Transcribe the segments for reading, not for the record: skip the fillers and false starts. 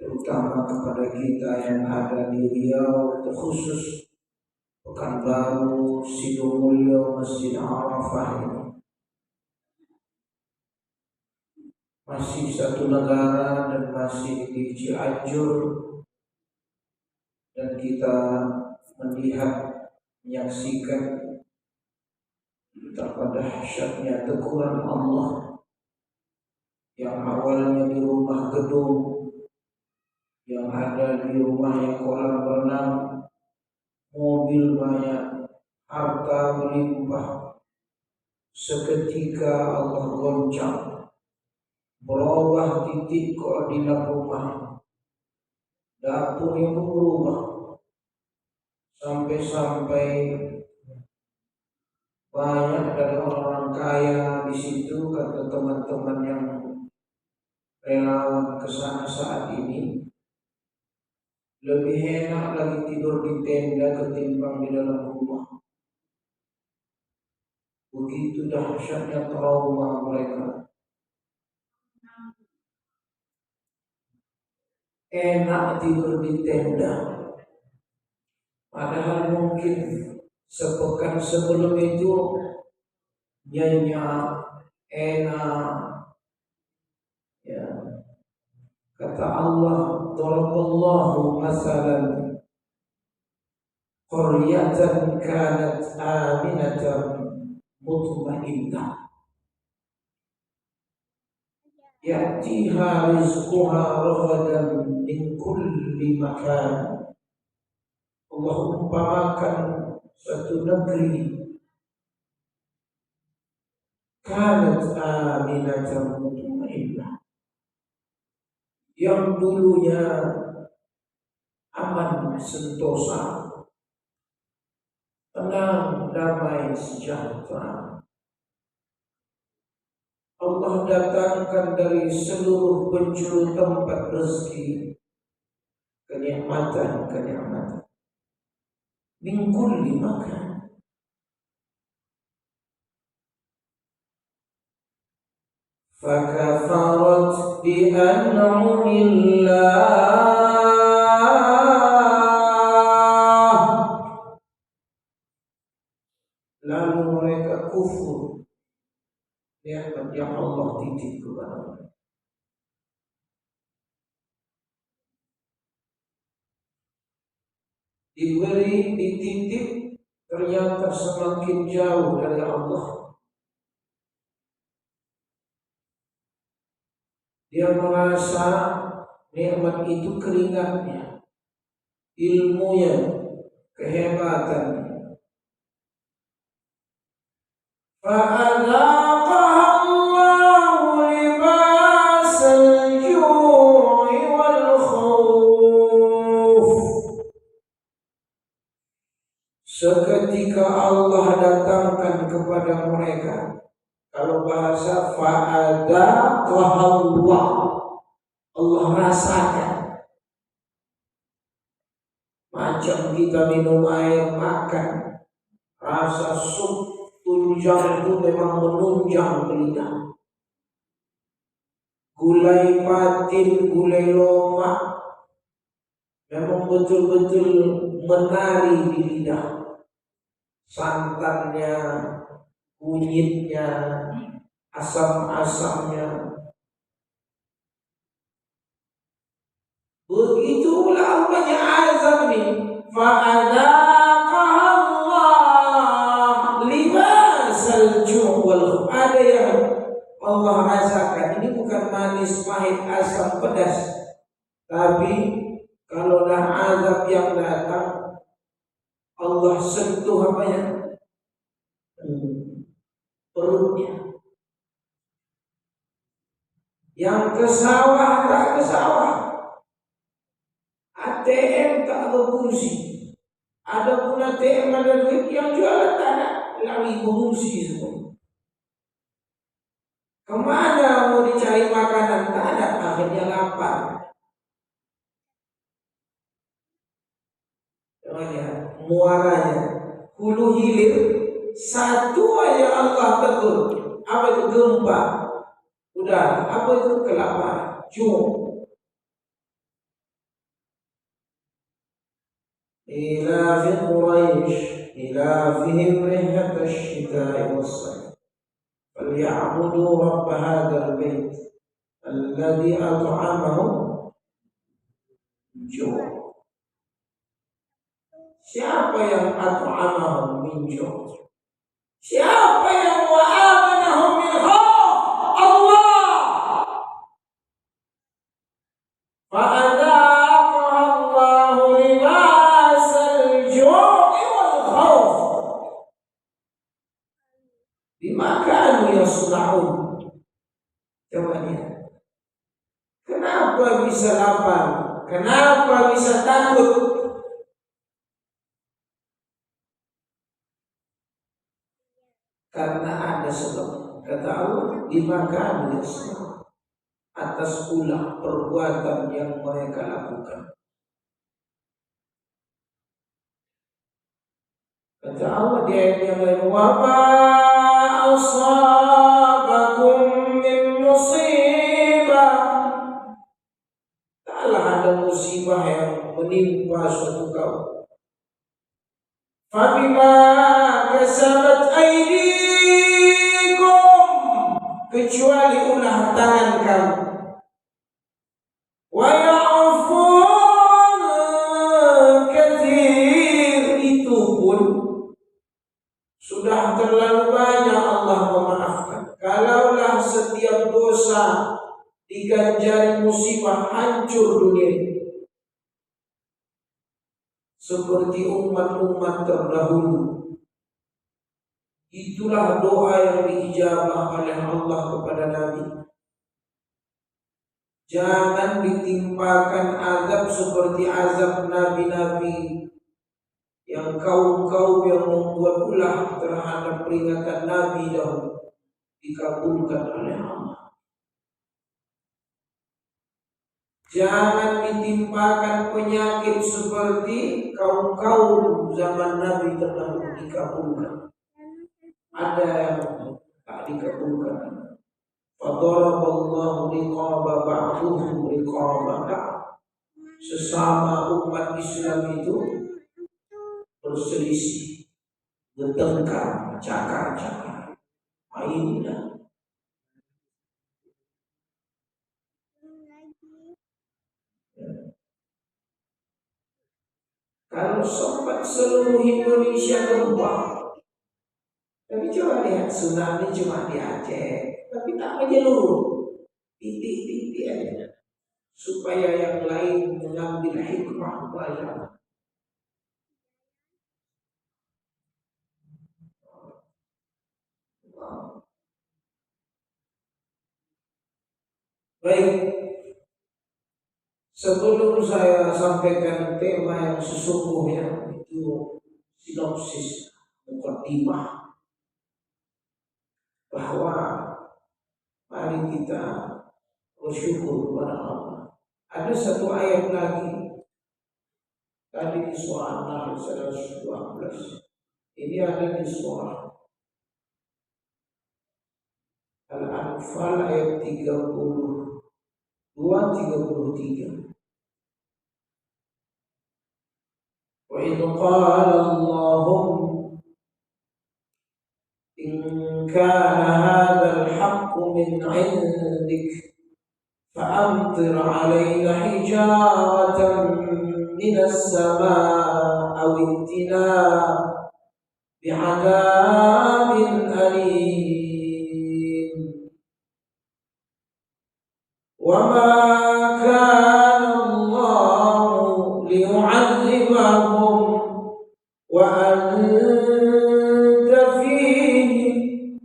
terutama kepada kita yang ada di Riau, terkhusus Pekanbaru, Sidomulyo, Masjid Arafah ini. Masih satu negara dan masih di Cianjur, dan kita melihat, menyaksikan betapa dahsyatnya teguran Allah yang awalnya di rumah gedung, yang ada di rumah yang kolam renang, mobil banyak, harta melimpah. Seketika Allah goncang, berubah titik koordinat rumah, dapur yang berubah, sampai-sampai banyak dari orang-orang kaya di situ, kata teman-teman yang relawan kesana saat ini, lebih enak lagi tidur di tenda ketimbang di dalam rumah. Begitu dahsyatnya trauma mereka. Enak tidur di tenda, padahal mungkin sepekan sebelum itu nyenyak, enak. Ya, kata Allah, daraballahu masalan qaryatan kanat aminatan mutmainnah ya'tiha rizquha ragadan min kulli makan. Allah umpamakan suatu negeri kanat aminatan mutmainnah, yang dulunya aman, sentosa, tenang, damai, sejahtera. Allah datangkan dari seluruh penjuru tempat rezeki kenikmatan min kulli makan. Fakafarat bi an'amillah, lalu mereka kufur nikmat yang Allah titip kepada mereka. Diberi, dititip, ternyata semakin jauh dari Allah. Dia merasa nikmat itu keringatnya, ilmunya, kehebatannya. فَأَذَاقَهَا اللَّهُ لِبَاسَ الْجُوعِ وَالْخَوْفِ. Seketika Allah datangkan kepada mereka, kalau bahasa fa'adaqaha Allah, Allah rasakan. Macam kita minum air, makan, rasa sup tunjang itu memang menunjang lidah. Gulai patin, gulai lomak memang betul-betul menari di lidah. Santannya, kunyitnya, asam-asamnya. Begitulah rupanya azab ini. Fa'adaqaha Allah libasal ju' wal khawf. Ada yang Allah rasakan. Ini bukan manis, pahit, asam, pedas. Tapi kalau dah azab yang datang, Allah sentuh apanya? Perutnya. Yang ke sawah tak ke sawah, ATM tak berfungsi. Ada pun ATM ada duit, yang jualan tak ada, lari mengungsi semua. Kemana mau dicari makanan? Tak ada, akhirnya lapar. Namanya muaranya hulu hilir, satu aja Allah tegur. Apa itu? Gempa. Udah, apa itu? Kelaparan. إيلاف قريش إيلافهم رحلة الشتاء والصيف فليعبدوا رب هذا البيت الذي أطعمهم جوع. Siapa yang at'amahum min ju'? Siapa yang wa'amanahum min khauf? Allah. Fa'adhaqaha Allahu libasal ju'i wal khauf bima kanu yasna'un. Coba lihat. Kenapa bisa lapar? Kenapa bisa takut? Karena ada sebab. Kata Allah, dimakan atas ulah perbuatan yang mereka lakukan. Kata Allah di ayat yang lain, wa ma asabakum min musibah. Taklah ada musibah yang menimpa suatu kaum. Fabima kasabat aydikum, kecuali ulah tangan kamu. Wa ya'fun katsir, itu pun sudah terlalu banyak Allah memaafkan. Kalaulah setiap dosa diganjari musibah, hancur dunia seperti umat-umat terdahulu. Itulah doa yang diijabah oleh Allah kepada Nabi. Jangan ditimpakan azab seperti azab nabi-nabi yang kaum-kaum yang membuat ulah terhadap peringatan Nabi dahulu dikabulkan oleh Allah. Jangan ditimpakan penyakit seperti kaum-kaum zaman Nabi terdahulu dikabulkan. Ada yang tak dikabulkan. Fadaraballahu riqaba ba'duhum riqaba ba'd. Sesama umat Islam itu berselisih, bertengkar, cakar-cakar. Mainlah. Kalau sempat seluruh Indonesia gempa, tapi coba lihat tsunami cuma di Aceh, tapi tak menyeluruh, titik-titik aja, supaya yang lain mengambil hikmah pelajaran. Baik, sebelum saya sampaikan tema yang sesungguhnya, itu sinopsis mukadimah, bahwa mari kita bersyukur kepada Allah. Ada satu ayat lagi tadi di surah An-Nahl 112. Ini ada di surah Al-Anfal ayat 32-33. Wa idh qala Allahumma in kana hadzal haqqu min 'indik fa'amtir 'alaina hijaratan minas samaa'i aw ittina bi'adzabin alim. Wa ma kana Allahu liyu'adzibahum wa anta fihim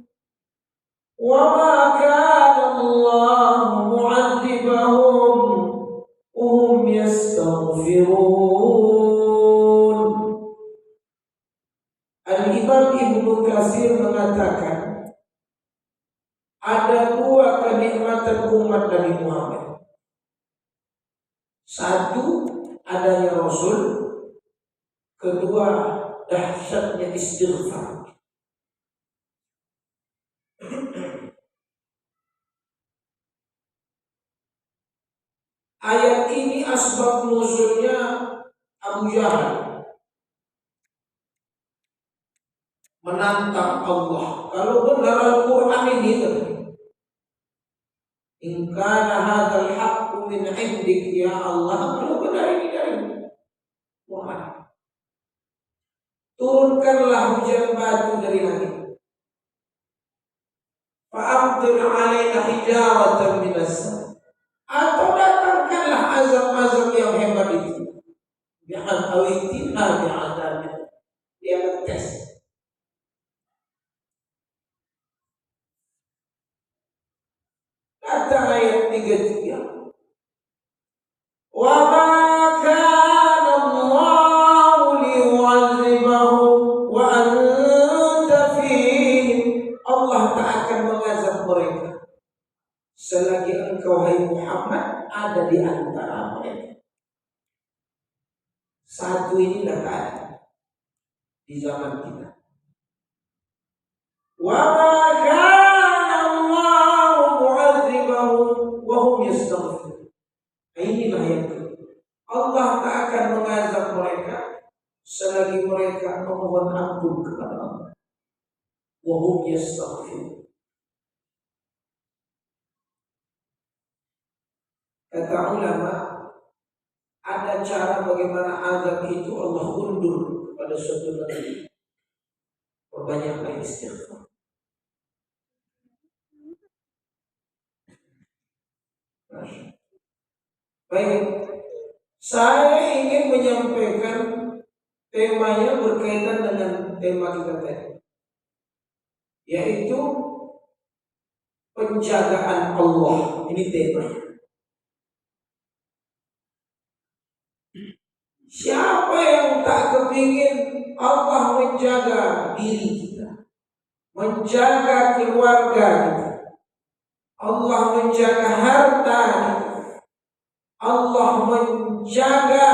wa ma kana Allahu mu'adzibahum wa hum yastaghfirun. Al-Imam Ibnu Katsir mengatakan ada dua kenikmatan umat Nabi Muhammad. Satu, adanya Rasul. Kedua, dahsyatnya istighfar. Ayat ini asbab nuzulnya Abu Jahal menantang Allah. Kalau benar Al-Quran ini, in kana hadzal haqqu min 'indik ya Allah, kalau benar ini dari Muhammad, turunkanlah hujan batu dari langit. Fa'amtir 'alaina hijaratan minas sama', atau datangkanlah azab-azab yang hebat itu. Bi'an awitina bi'adzabin. Dia ngetes. Datang ayat 33. Wa ma kana Allahu liyu'adzibahum wa anta fihim. Allah tak akan mengazab mereka selagi engkau hai Muhammad ada di antara mereka. Satu inilah keadaan di zaman kita. Wa ma kana Allahu mu'adzibahum wa hum yastaghfirun. Inilah yang kedua. Allah tak akan mengazab mereka selagi mereka memohon ampun kepada Allah. Wa hum yastaghfirun. Kata ulama, ada cara bagaimana azab itu Allah undur kepada suatu negeri. Perbanyaklah istighfar. Baik, saya ingin menyampaikan temanya berkaitan dengan tema kita tadi, yaitu penjagaan Allah. Ini temanya. Siapa yang tak kepingin Allah menjaga diri kita, menjaga keluarga kita, Allah menjaga harta kita, Allah menjaga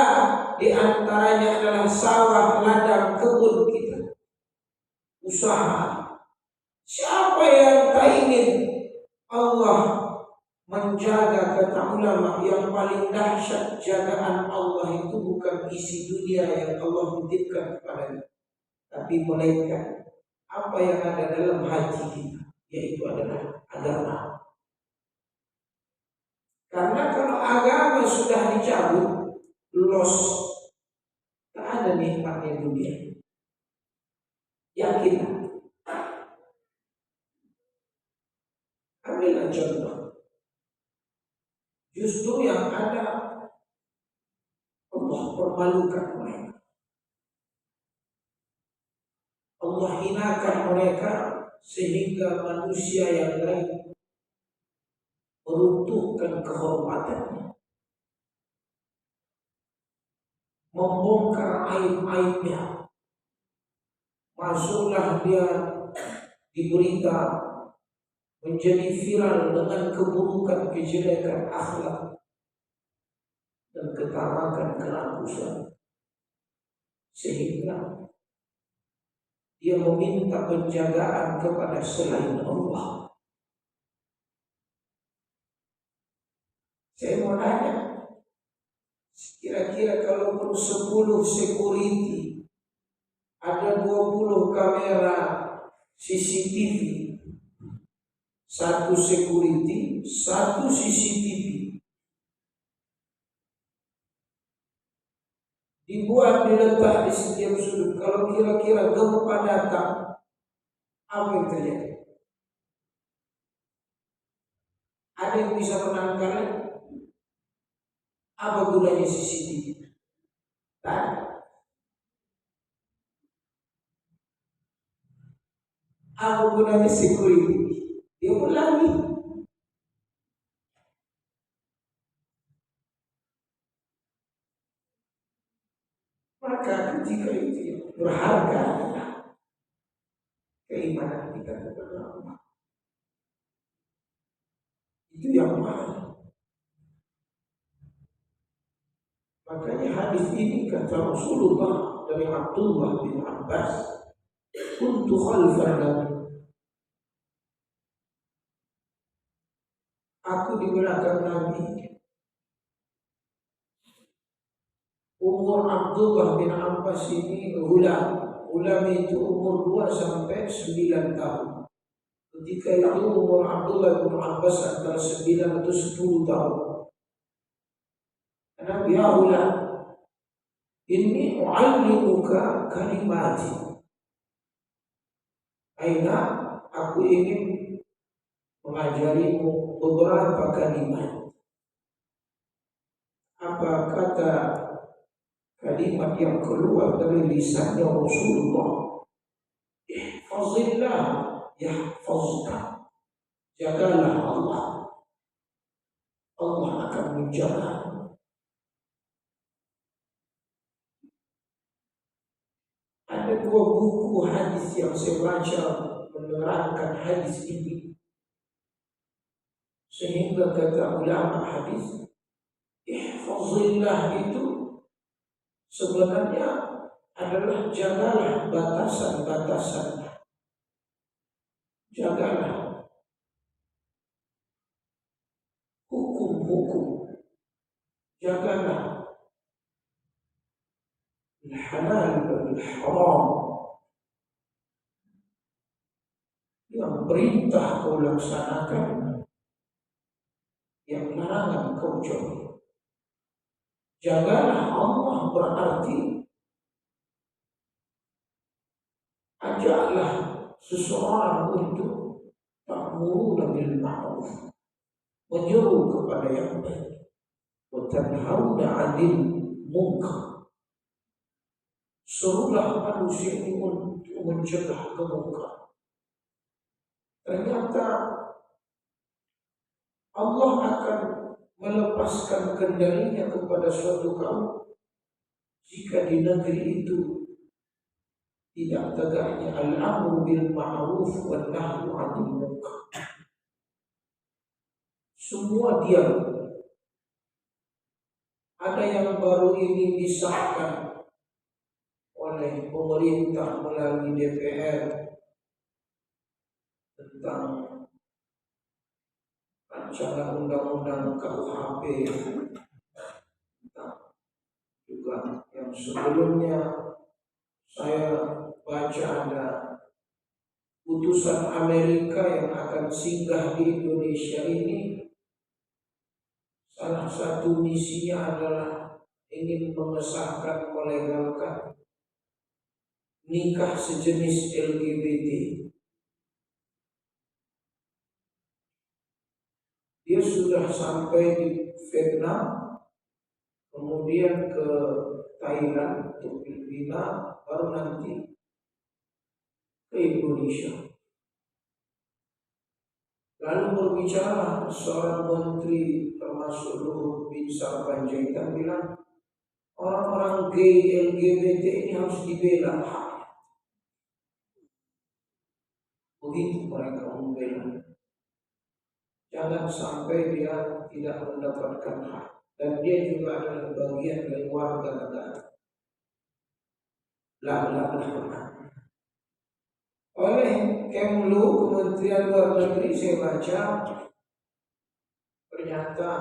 di antaranya adalah sawah, ladang, kebun kita, usaha. Siapa yang tak ingin Allah menjaga? Kata ulama, yang paling dahsyat jagaan Allah itu bukan isi dunia yang Allah titipkan kepadanya, tapi melainkan apa yang ada dalam hati kita, yaitu adalah agama. Karena kalau agama sudah dicabut, loss, tak ada nikmatnya dunia. Yakin? Ambillah contoh. Justru yang ada Allah permalukan mereka, Allah hinakan mereka sehingga manusia yang lain meruntuhkan kehormatannya, membongkar aib-aibnya. Masuklah dia di berita, menjadi viral dengan keburukan, kejelekan akhlak dan ketamakan, kerakusan, sehingga dia meminta penjagaan kepada selain Allah. Saya mau nanya, kira-kira kalau 10 security, ada 20 kamera CCTV, satu security, satu CCTV, dibuat diletak di setiap sudut. Kalau kira-kira gempa datang, apa yang terjadi? Ada yang bisa menangkalnya? Apa gunanya CCTV? Apa gunanya security? Dia ulangi. Maka ketika itu berharga keimanan kita kepada Allah. Itu yang mahal. Makanya hadis ini kata Rasulullah dari Abdullah bin Abbas, kuntu khalfan Nabi. Aku di belakang Nabi. umur Abdullah bin Abbas ini ulam. Ulam itu umur 2 sampai 9 tahun. Ketika itu umur Abdullah bin Abbas antara 9 atau 10 tahun. Karena ya ulam, inni u'allimuka kalimati. Aina, aku ingin mengajarimu beberapa kalimat. Apa kata kalimat yang keluar dari lisannya Rasulullah? Ihfazillah yahfazka. Jagalah Allah, Allah akan menjaga. Ada 2 buku hadis yang saya baca menerangkan hadis ini, sehingga kata ulama hadis, ihfazillah itu sebenarnya adalah jagalah batasan-batasan, jagalah hukum-hukum, jagalah halal dan haram. Yang perintah kau laksanakan, yang larangan kau jauhi. Jagalah Allah berarti ajaklah seseorang untuk ta'muruna bil ma'ruf, menyeru kepada yang baik, wa tanhauna 'anil munkar. Serulah manusia ini untuk mencegah kemungkaran. Ternyata Allah akan melepaskan kendalinya kepada suatu kaum jika di negeri itu tidak tegaknya al-amru bil ma'ruf wan nahyu 'anil munkar. Semua diam. Ada yang baru ini disahkan oleh pemerintah melalui DPR tentang rancangan undang-undang KUHP, juga yang sebelumnya saya baca ada putusan Amerika yang akan singgah di Indonesia ini. Salah satu misinya adalah ingin mengesahkan, melegalkan nikah sejenis LGBT. Dia sudah sampai di Vietnam, kemudian ke Thailand, ke Filipina, baru nanti ke Indonesia. Lalu berbicara seorang menteri termasuk Luhut bin Sarpanjaitan bilang, orang-orang gay LGBT ini harus dibela. Begitu mereka membela. Jangan sampai dia tidak mendapatkan hak. Dan dia juga adalah bagian dari warga negara. Oleh Kemlu, Kementerian Luar Negeri, saya baca ternyata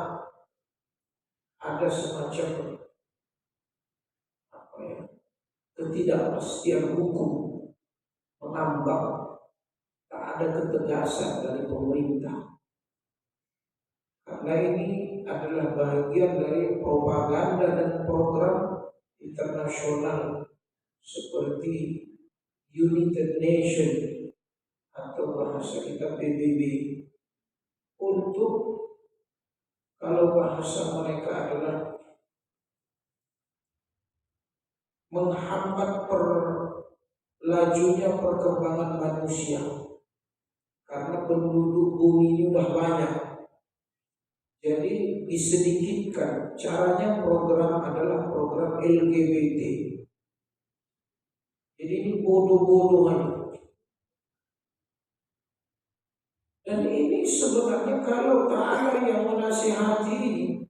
ada semacam ketidakpastian hukum mengambang, tak ada ketegasan dari pemerintah. Karena ini adalah bagian dari propaganda dan program internasional seperti United Nation atau bahasa kita PBB, untuk, kalau bahasa mereka adalah menghambat lajunya perkembangan manusia, karena penduduk bumi ini sudah banyak. Jadi disedikitkan. Caranya program adalah program LGBT. Jadi ini bodoh-bodohan. Dan ini sebenarnya kalau Ta'ala yang menasihati ini,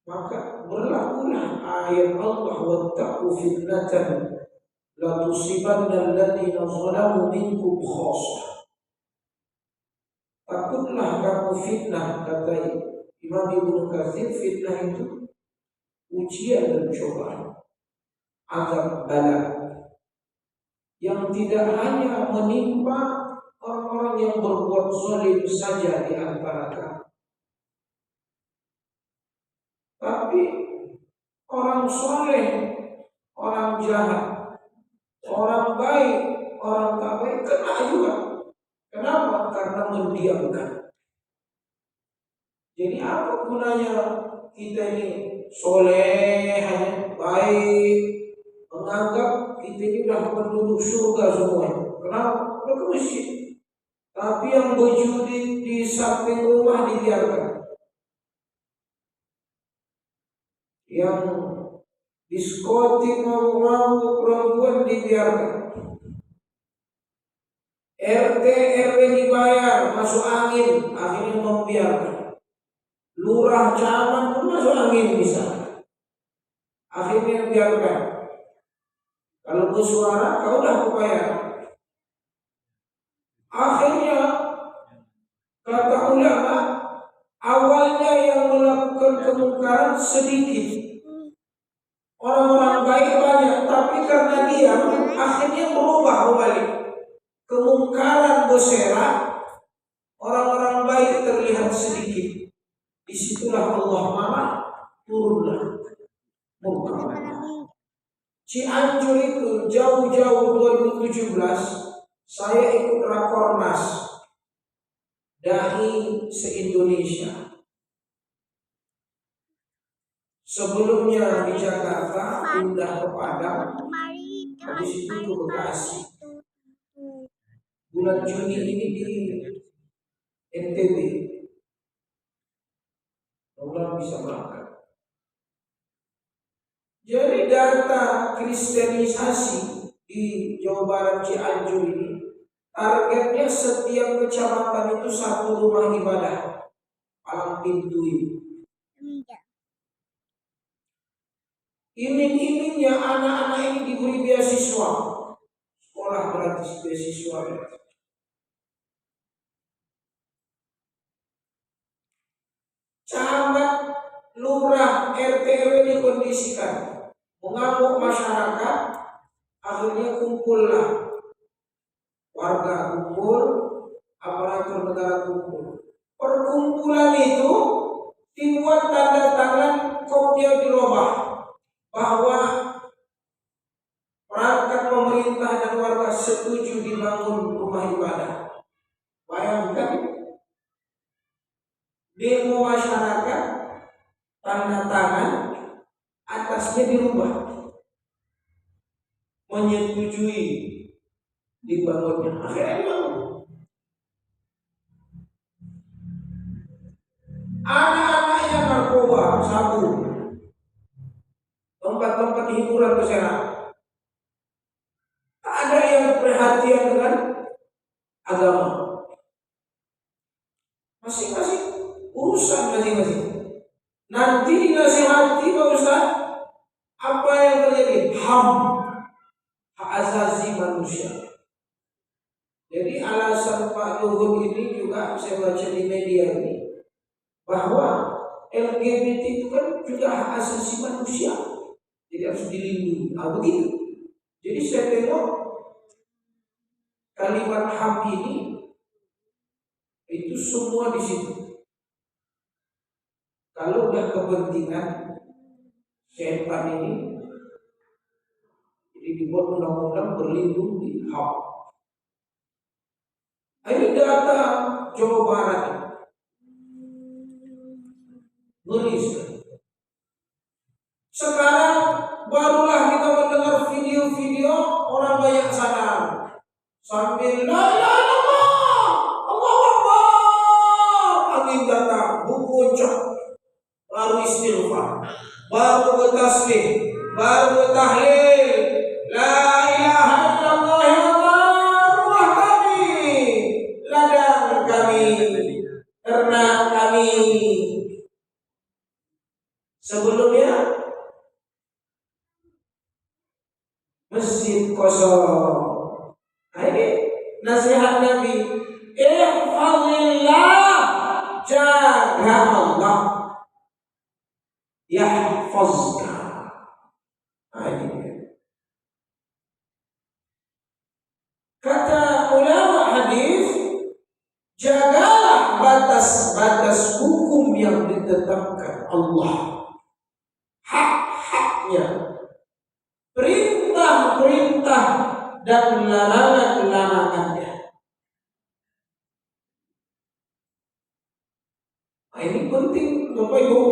maka berlakulah ayat Allah, wattaqu fitnatan la tusibanna alladziina zalamu minkum khassah. Takutlah kamu fitnah, kata Imam Ibnu Katsir. Fitnah itu ujian dan cobaan, azab bala yang tidak hanya menimpa orang-orang yang berbuat zalim saja di antara kami, tapi orang soleh, orang jahat, orang baik, orang tak baik kena juga. Kenapa? Karena mendiamkan. Jadi apa gunanya kita ini soleh, baik, menganggap kita ini sudah penduduk surga semuanya. Kenapa? Udah ke masjid. Tapi yang berjudi di samping rumah dibiarkan, yang diskotik mau perempuan dibiarkan, RT RW dibayar masuk angin, akhirnya membiarkan. Lurah camat pun masuk angin bisa, akhirnya biarkan. Kalau bersuara kau dah bayar. Akhirnya kata ulama, awalnya yang melakukan kemungkaran sedikit, orang-orang baik banyak, tapi karena dia akhirnya berubah kembali. Kemungkaran berserak, orang-orang baik terlihat sedikit. Disitulah Allah marah, turunlah murka. Cianjur itu jauh-jauh 2017 saya ikut Rakornas Dai se-Indonesia. Sebelumnya di Jakarta, pindah ke Padang, habis itu ke Bekasi. Bulan Juni ini di NTB. Mudah bisa berangkat. Jadi data kristenisasi di Jawa Barat Cianjur ini, targetnya setiap kecamatan itu 1 rumah ibadah, palang pintu ini. Iming-imingnya anak-anak ini diberi beasiswa, sekolah gratis, beasiswa gratis. Camat, lurah, RT RW dikondisikan mengamuk masyarakat, akhirnya kumpullah warga kumpul, aparatur negara kumpul. Perkumpulan itu dibuat tanda tangan, kopnya dirubah bahwa perangkat pemerintah dan warga setuju dibangun rumah ibadah. Bayangkan, demo masyarakat, tanda tangan, atasnya dirubah, menyetujui dibangunnya. Akhirnya dibangun. Anak-anaknya narkoba, sabu, tempat-tempat hiburan berserak. Tak ada yang perhatian dengan agama. Masing-masing urusan masing-masing. Nanti dinasihati Pak Ustaz, apa yang terjadi? HAM, hak asasi manusia. Jadi alasan Pak Luhut ini juga saya baca di media ini, bahwa LGBT itu kan juga hak asasi manusia, jadi harus dilindungi. Begitu. Jadi saya tengok kalimat HAM ini itu semua di situ. Kalau udah kepentingan setan ini, jadi dibuat undang-undang berlindung di HAM. Ini data Jawa Barat. Ngeri sekali. Sekarang barulah kita mendengar video-video orang banyak sadar sambil la ilaha illallah, Allahu Akbar, angin datang, bukuncak, baru istighfar, baru bertasbih, baru bertahlil, la ilaha illallah ya Allah, rumah kami, ladang kami, ternak kami. Sebelumnya masjid kosong. Nah ini nasihat Nabi, ihfazillah, jaga Allah, yahfazka. melaksanakan Allah, hak-haknya, perintah-perintah dan larangan-larangannya. Nah, ini penting Bapak Ibu,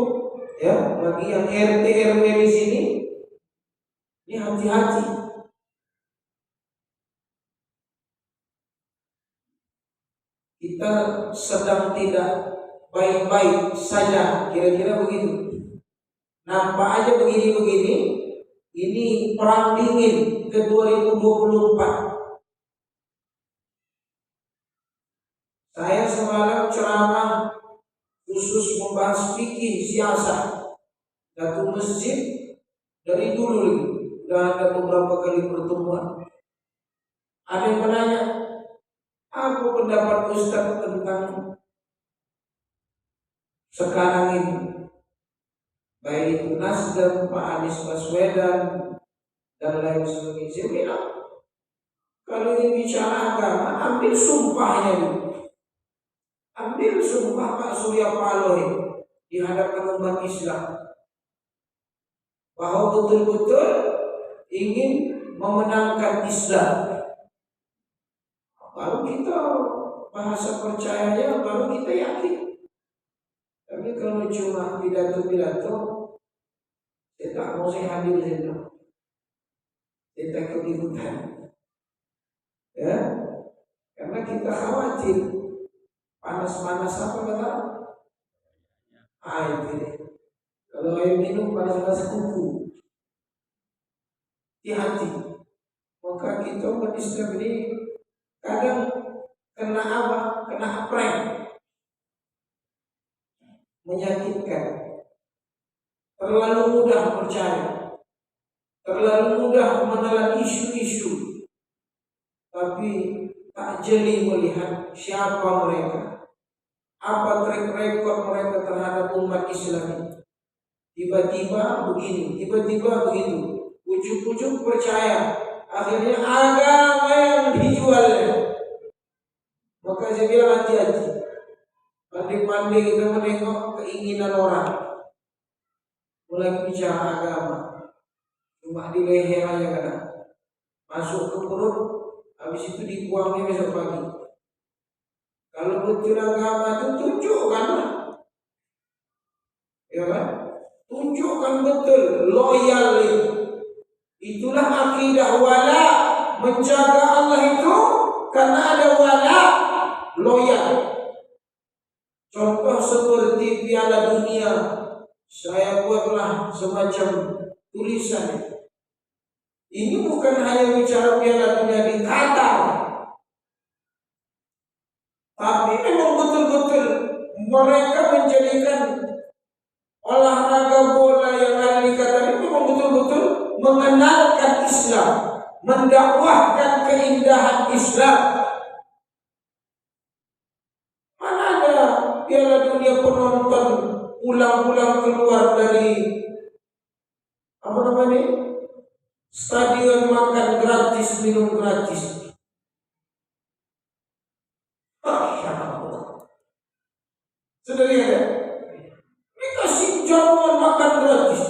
ya, bagi yang RT RW di sini, ini hati-hati. Kita sedang tidak baik-baik saja, kira-kira begitu. Nampak aja begini-begini, ini perang dingin ke 2024. Saya semalam ceramah khusus membahas fikih siasat, satu masjid dari dulu lagi, sudah ada beberapa kali pertemuan. Ada yang menanya, apa pendapat Ustaz tentang sekarang ini, baik itu Nasdem, Pak Anies Baswedan dan lain sebagainya. Saya bilang, kalau ingin bicara agama, ambil sumpahnya dulu. Ambil sumpah Pak Surya Paloh di hadapan umat Islam bahwa betul-betul ingin memenangkan Islam. Baru kita bahasa percayanya, baru kita yakin. Tapi kalau cuma pidato-pidato, saya tak mau saya hadir di situ. Saya takut ikutan. Ya, karena kita khawatir panas-panas apa kata? Air ini. Kalau air minum panas-panas kuku. Hati-hati. Maka kita umat Islam ini kadang kena apa? Kena prank. Menyakitkan. Terlalu mudah percaya. Terlalu mudah menelan isu-isu. Tapi tak jeli melihat siapa mereka. Apa track record mereka terhadap umat Islam ini. Tiba-tiba begini, tiba-tiba begitu. Ujuk-ujuk percaya. Akhirnya agama yang dijualnya. Maka saya bilang hati-hati. Pandai-pandai kita menengok keinginan orang. Mulai bicara agama. Cuma di leher aja kadang. Masuk ke perut, habis itu dibuangnya besok pagi. Kalau betul agama itu tunjukkan. Ya kan? Tunjukkan betul loyal itu. Itulah akidah wala, menjaga Allah itu karena ada wala, loyal. Contoh seperti Piala Dunia, saya buatlah semacam tulisan. Ini bukan hanya bicara Piala Dunia di Qatar, tapi memang betul-betul mereka menjadikan olahraga bola yang ada di Qatar ini memang betul-betul mengenalkan Islam, mendakwahkan keindahan Islam. Mana ada Piala Dunia penonton pulang-pulang keluar dari apa namanya? Stadion makan gratis, minum gratis. Sudah lihat ya? Dikasih jamuan makan gratis.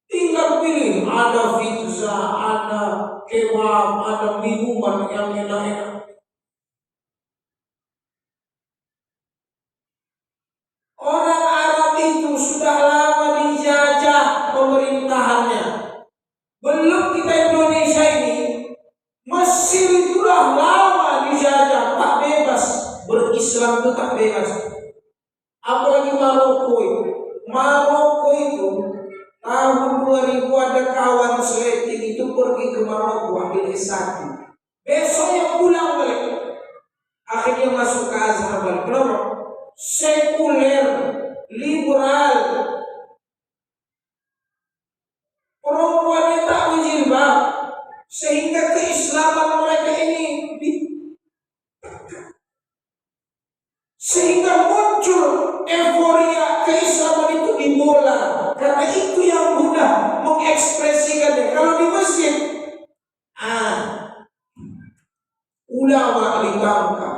Tinggal pilih, ada pizza, ada kebab, ada minuman yang enak-enak. Orang Arab itu sudah lama dijajah pemerintahannya. Belum kita Indonesia ini, Mesir itulah lama dijajah, tak bebas. Berislam itu tak bebas. Apalagi Maroko itu. Maroko itu tahun 2000 ada kawan seleting itu pergi ke Maroko ambil S1. Besoknya pulang balik. Akhirnya masuk ke Azhar balik. Kenapa? Sekuler, liberal. Perempuannya tak berjilbab. Sehingga keislaman mereka ini sehingga muncul euforia keislaman itu di bola. Karena itu yang mudah mengekspresikannya. Kalau di masjid, ulama ditangkap.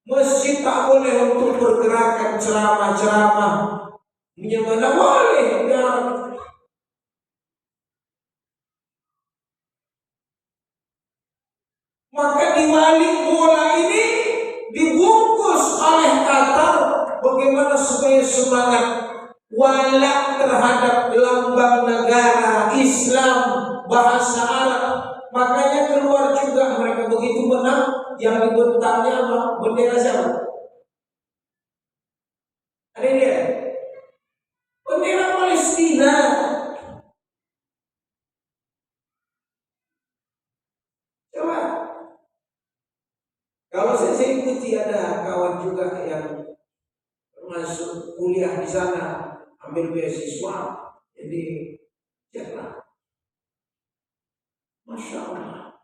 Masjid tak boleh untuk pergerakan ceramah-ceramah. Mana boleh ya. Maka di balik bola ini dibungkus oleh kata bagaimana supaya semangat wala terhadap lambang negara Islam, bahasa Arab. Makanya keluar juga mereka begitu menang, yang dibentangnya apa? Bendera siapa? Ada dia? Bendera Palestina. Coba. Kalau saya ikuti, ada kawan juga yang masuk kuliah di sana, ambil beasiswa, jadi jangan. Masya Allah.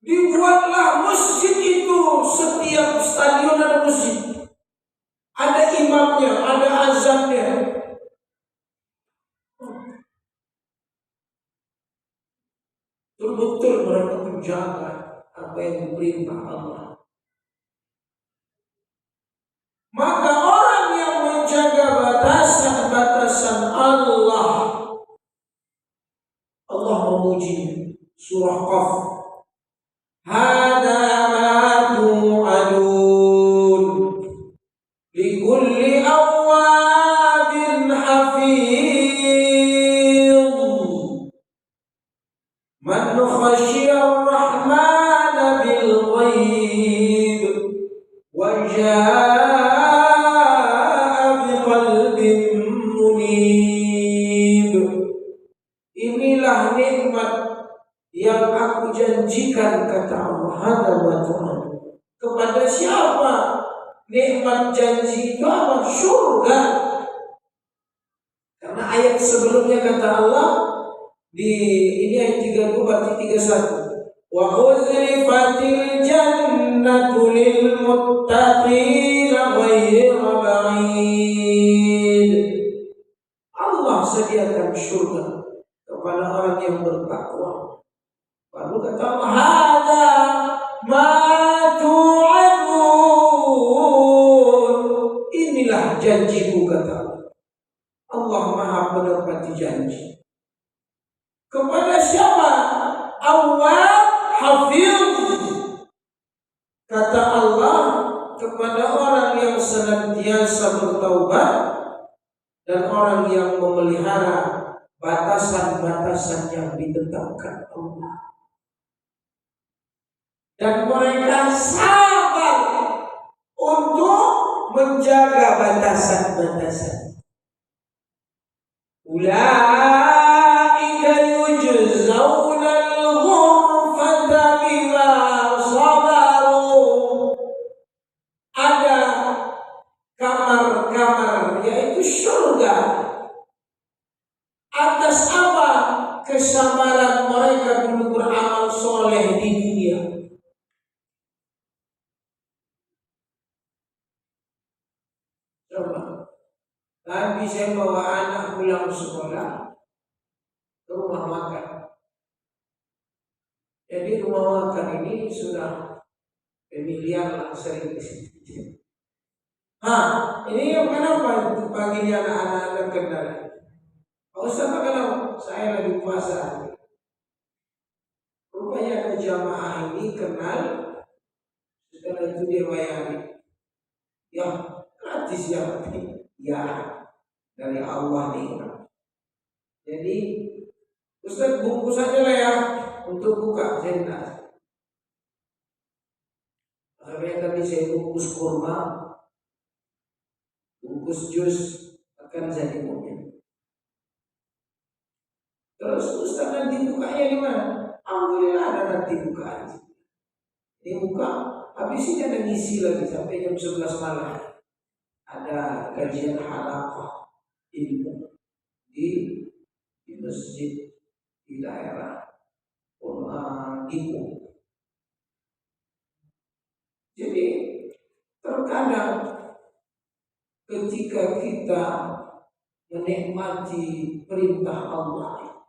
Dibuatlah masjid itu, setiap stadion ada masjid. Ada imamnya, ada azannya. Betul-betul mereka menjaga apa yang diperintah Allah. Maka orang yang menjaga batasan-batasan Allah, Allah memuji surah Qaf. Hada ma tu'adun likulli awwabin hafiz man khasyiya ar-rahmana bil ghaib wa jaa'a biqalbin munib. Inilah nikmat yang aku janjikan, kata Allah. Hada wa tu'adun. Kepada siapa nikmat janji itu? Apa? Surga. Karena ayat sebelumnya kata Allah di ini ayat 30 berarti 31. Wa uzrifatil jannatu lil muttaqina ghayra ba'id. Allah sediakan surga kepada orang yang bertakwa. Lalu kata Allah, hada ma tu'adun. Inilah janjiku, kata Allah. Allah Maha menepati janji. Kepada siapa? Awwab hafiz. Kata Allah, kepada orang yang senantiasa bertaubat dan orang yang memelihara batasan-batasan yang ditetapkan Allah. Dan mereka sabar untuk menjaga batasan-batasan. Ulaika yujzauna al-ghurfata bima sabaru. Ada kamar-kamar, yaitu surga, atas apa? Kesabaran mereka dulu beramal soleh di dunia. Coba, tadi saya bawa anak pulang sekolah ke rumah makan. Jadi rumah makan ini sudah familiar lah, sering di situ. Ini kenapa pagi anak-anak kenal? Pak Ustaz, kalau saya lagi puasa, rupanya ada jamaah ini kenal, setelah itu dia bayari. Ya, gratis ya, ya dari Allah nih. Jadi Ustaz bungkus aja lah ya untuk buka senda. Akhirnya tadi saya bungkus kurma, bungkus jus, akan jadi mungkin. Terus Ustaz nanti bukanya gimana? Alhamdulillah ada nanti bukaan. Ini buka, habis ini ada ngisi lagi sampai jam 11 malam. Ada kajian halaqah ilmu di masjid di daerah Ibu. Jadi terkadang ketika kita menikmati perintah Allah,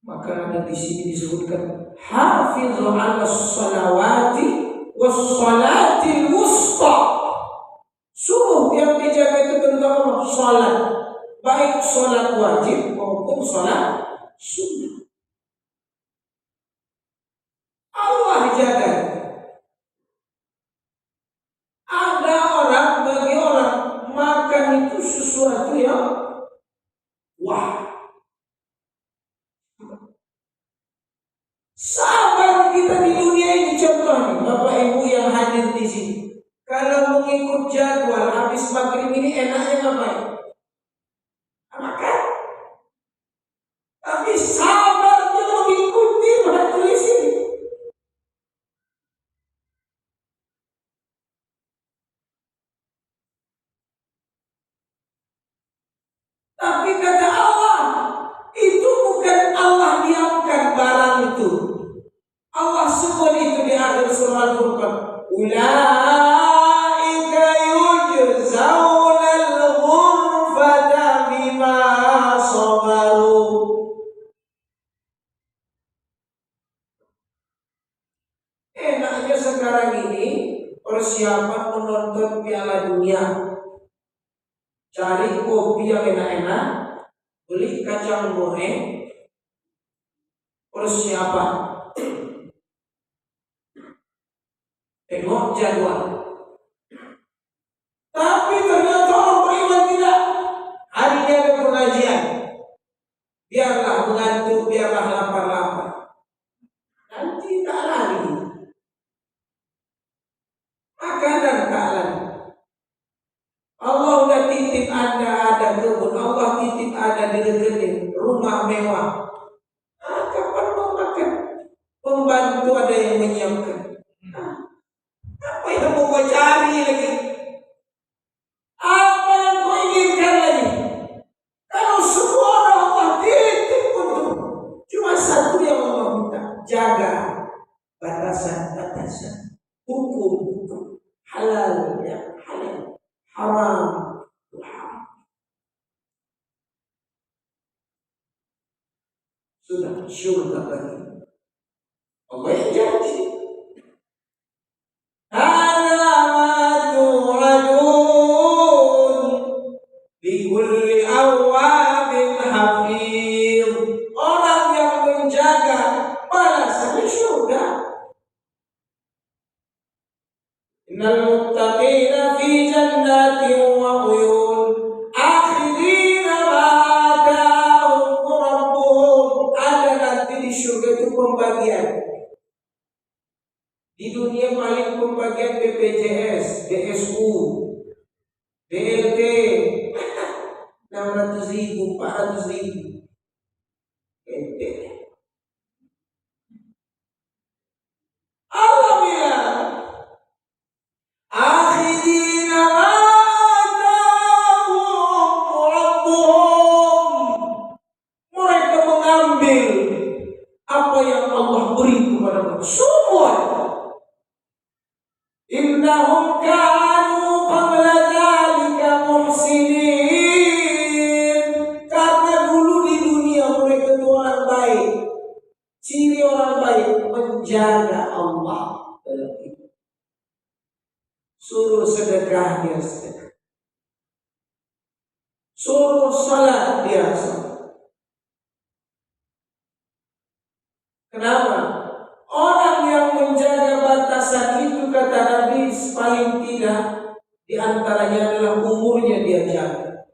maka ada di sini disebutkan hafizu 'alas salawati was salatil wusta. Suruh yang yang dijaga itu tentang sholat, baik sholat wajib maupun sholat sunnah. Allah jaga. Ada orang, bagi orang makan itu sesuatu yang wah. Sabar kita di dunia ini, contoh nih Bapak Ibu yang hadir di sini. Kalau mengikut jadwal habis maghrib ini enaknya ngapain? Makan. Tapi sabarnya mengikuti majelis ini. Tapi kata Allah, itu bukan Allah diamkan barang itu. Allah sebut itu di akhir surah Al-Furqan. Ulaika yujzauna al-ghurfata bima sabaru. Enaknya sekarang ini persiapan menonton Piala Dunia. Cari kopi yang enak-enak, beli kacang goreng, persiapan. Tengok jadwal. Tapi ternyata orang beriman tidak. Hari ini ada pengajian. Biarlah mengantuk, biarlah lapar-lapar. Nanti tak lari. Makanan tak lari. Allah udah titip Anda ada kebun, Allah titip ada di rekening, rumah mewah. Kapan mau makan? Pembantu ada yang menyiapkan. Apa yang mau kau cari lagi? Apa yang kau inginkan lagi? Kalau semua Allah titip untuk, cuma satu yang Allah minta, jaga batasan-batasan, hukum halal ya halal, haram haram. Sudah syurga bagi Allah yang janji. Orang yang menjaga balasannya syurga. Innal muttaqina fi jannatin wa uyun akhirina ma atahum rabbuhum. Ada nanti di syurga itu pembagian. Di dunia paling pembagian BPJS, BSU, BLT 600.000, 400.000. Allah bilang akhirina ma atahum rabbuhum. Mereka mengambil apa yang Allah beri kepada mereka semua. Innahum kanu qabla dzalika muhsinin. Karena dulu di dunia mereka itu orang baik. Ciri orang baik menjaga Allah dalam hidup. Suruh sedekah dia sedekah. Suruh salat dia salat. Kenapa? Orang yang menjaga batasan itu kata Nabi paling tidak di antaranya adalah umurnya dia jaga.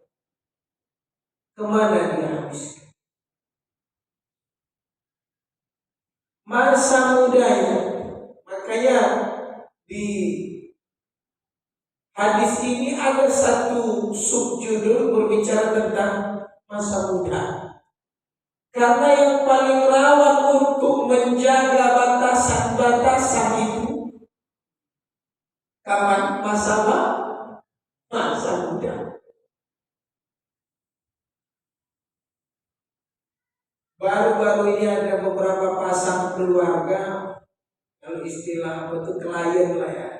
Kemana dia habiskan? Masa mudanya. Makanya di hadis ini ada satu subjudul berbicara tentang masa muda. Karena yang paling rawan untuk menjaga batasan-batasan itu kapan? Masa muda. Baru-baru ini ada beberapa pasang keluarga, kalau istilah apa itu klien lah ya,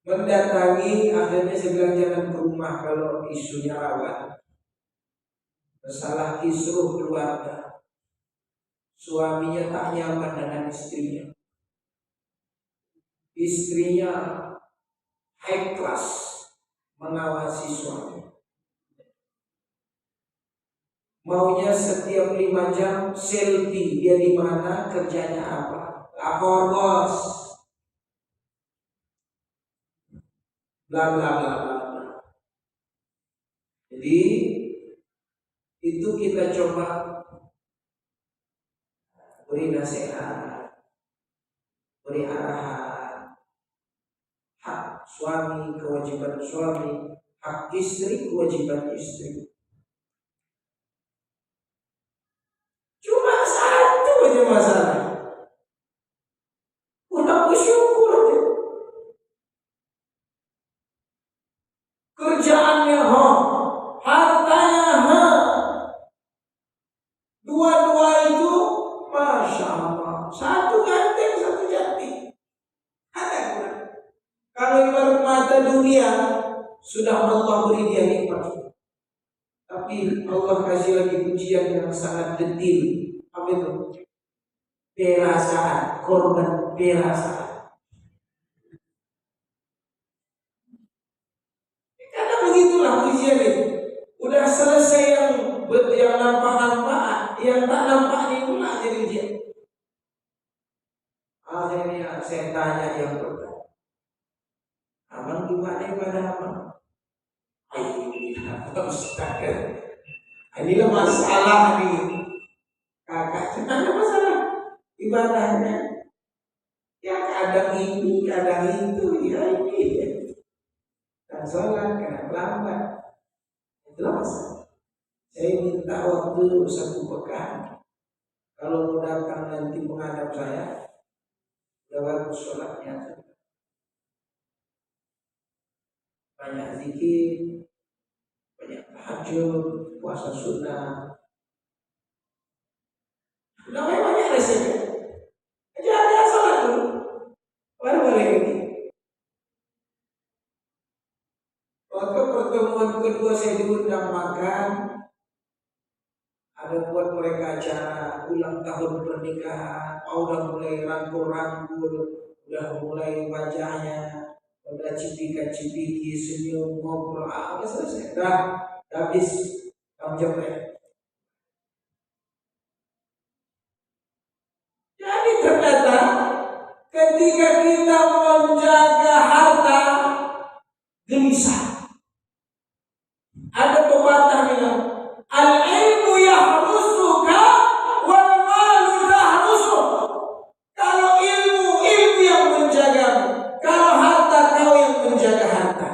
mendatangi. Akhirnya saya bilang jangan ke rumah kalau isunya rawan. Masalah kisruh keluarga, suaminya tak nyaman dengan istrinya, istrinya high class, mengawasi suami. Maunya setiap 5 jam selfie, dia di mana, kerjanya apa, lapor bos, bla bla bla bla. Jadi itu kita coba beri nasihat, beri arahan. Hak suami, kewajiban suami, hak istri, kewajiban istri. Cuma satu aja masalah. Udah bersyukur aja. Kerjaannya hartanya dua-dua itu masya Allah. Satu ganteng, satu jati. Ada kurang. Kalau ibarat mata dunia sudah Allah beri dia nikmat. Tapi Allah kasih lagi ujian yang sangat detil. Apa itu? Perasaan, korban perasaan. Karena begitulah ujian itu. Udah selesai yang nampak-nampak, yang tak nampak itulah jadi ujian. Akhirnya saya tanya yang pertama, abang gimana ibadah abang? Astaga, inilah masalah nih. Kakak ada masalah ibadahnya. Ya kadang ini, kadang itu, ya ini. Dan sholat kadang lambat. Itulah masalah. Saya minta waktu 1 pekan. Kalau mau datang nanti menghadap saya, udah bagus sholatnya. Banyak zikir, banyak tahajud, puasa sunnah. Udah banyak resepnya. Jangan sholat dulu. Baru boleh ini. Waktu pertemuan kedua saya diundang makan, ada buat mereka acara ulang tahun pernikahan. Udah mulai rangkul-rangkul, udah mulai wajahnya, udah cipika-cipiki, senyum, ngobrol, selesai. Dah habis tanggung jawabnya. Jadi ternyata ketika kita menjaga harta, gelisah. Ada pepatah bilang, al-ilmu yahrusuka wal malu tahrusu. Kalau ilmu yang menjagamu, kalau harta kau yang menjaga harta.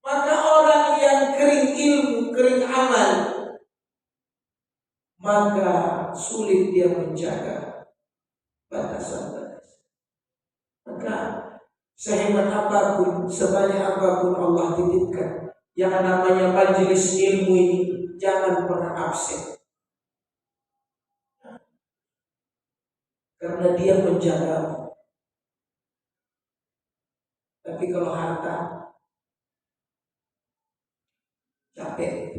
Maka orang yang kering ilmu, kering amal, maka sulit dia menjaga batasan-batasan. Maka sehebat apapun, sebanyak apapun Allah titipkan, yang namanya majelis ilmu ini jangan pernah absen. Karena dia menjaga. Tapi kalau harta, capek.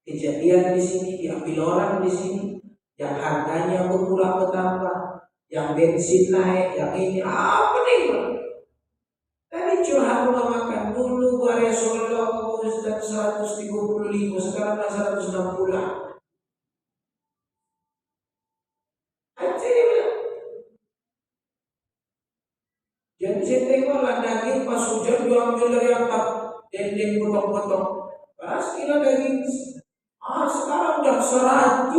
Kejadian di sini, diambil orang di sini, yang harganya berkurang bertambah, yang bensin naik, yang ini apa nih? Tadi curhat makan dulu bareng Solo Ustaz 135, sekarang 160. Jadi saya tengoklah daging pas hujan diambil dari atap, dendeng potong-potong. Pas kilo daging, sekarang udah 140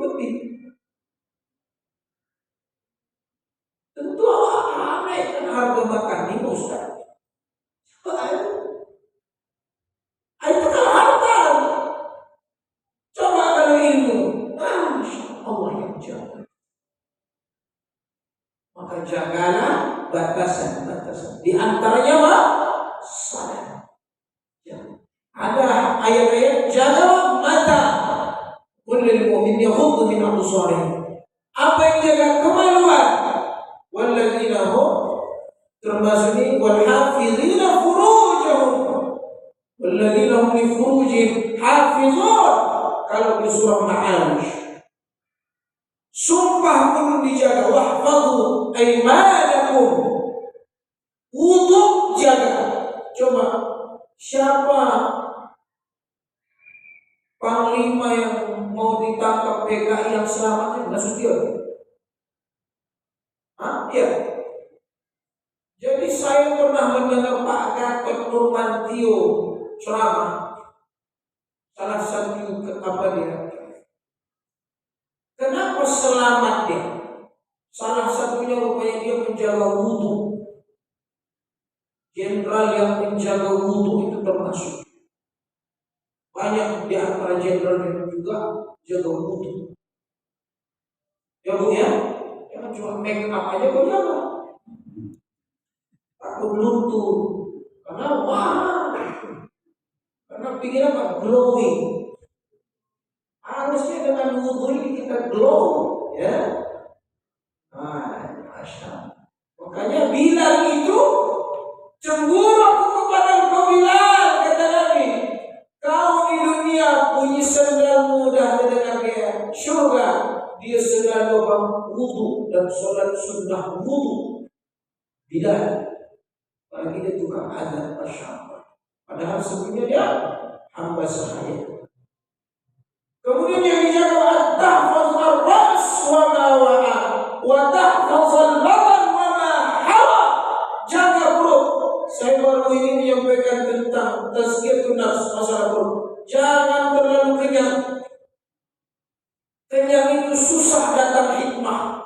lebih. Tentu aneh kan harga makan ini Ustaz. Itu kalau harta. Coba kalau ilmu, Masya Allah yang jaga. Maka jagalah batasan-batasan. Di antaranya salat. Ada ayat-ayat jaga mata. Kullil mu'min yaghuddu min absarihim. Apa yang jaga kemaluan? Walladzina hum termasuk ini wal hafizina furujahum. Walladzina hum li furujihim hafizun. Kalau di surah Ma'arij. Sumpah pun dijaga, wahfadhu aymanakum. Wudu jaga. Coba siapa panglima yang mau ditangkap PKI yang selamatnya Nasution? Iya. Jadi saya pernah mendengar Pak Gatot Nurmantio ceramah. Salah satu apa dia? Kenapa selamat dia? Salah satunya rupanya dia menjaga wudu. Jenderal yang menjaga wudu itu termasuk. Banyak di antara jenderal yang juga jaga wudu. Ya Bu ya? Jangan cuma make up aja kok jaga. Takut luntur. Karena karena pikir apa? Glowing. Harusnya dengan wudu ini kita glow, ya. Masya Allah. Makanya Bilal itu cemburu aku kepada engkau Bilal, kata Nabi. Kau di dunia punya sendal mudah terdengar dia surga. Dia selalu wudu dan sholat sunnah wudu. Bilal, bagi dia tukang azan, Masya Allah. Padahal sebenarnya dia hamba sahaya. Kemudian yang dijaga tahfaz ar-ras wa ma wa'a wa tahfaz al-badan wa ma hawa. Jaga perut. Saya baru ini menyampaikan tentang tazkiyatun nafs, masalah perut. Jangan terlalu kenyang. Kenyang itu susah datang hikmah.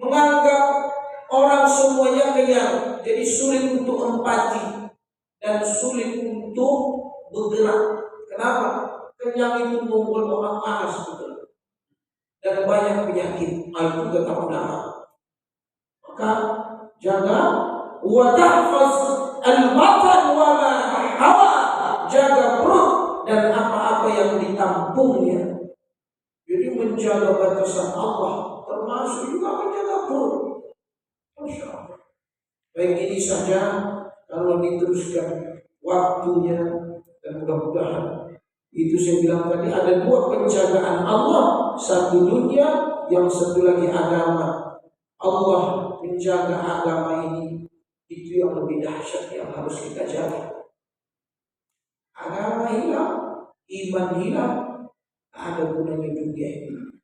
Menganggap orang semuanya kenyang, jadi sulit untuk empati dan sulit untuk bergerak. Kenapa? Kenyang itu membuat orang malas betul. Dan banyak penyakit. Itu gak tahu nama. Maka jaga wa tahfaz al-batan wa ma hawa. Jaga perut dan apa-apa yang ditampungnya. Jadi menjaga batasan Allah termasuk juga menjaga perut. Masya Allah. Baik, ini saja kalau diteruskan waktunya dan mudah-mudahan itu saya bilang tadi ada dua penjagaan Allah, satu dunia, yang satu lagi agama. Allah menjaga agama ini, itu yang lebih dahsyat yang harus kita jaga. Agama hilang, iman hilang, ada gunanya dunia ini,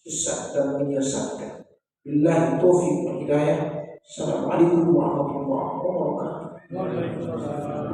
sesat dan menyesatkan. Billahi taufiq wal hidayah. Assalamualaikum warahmatullahi wabarakatuh.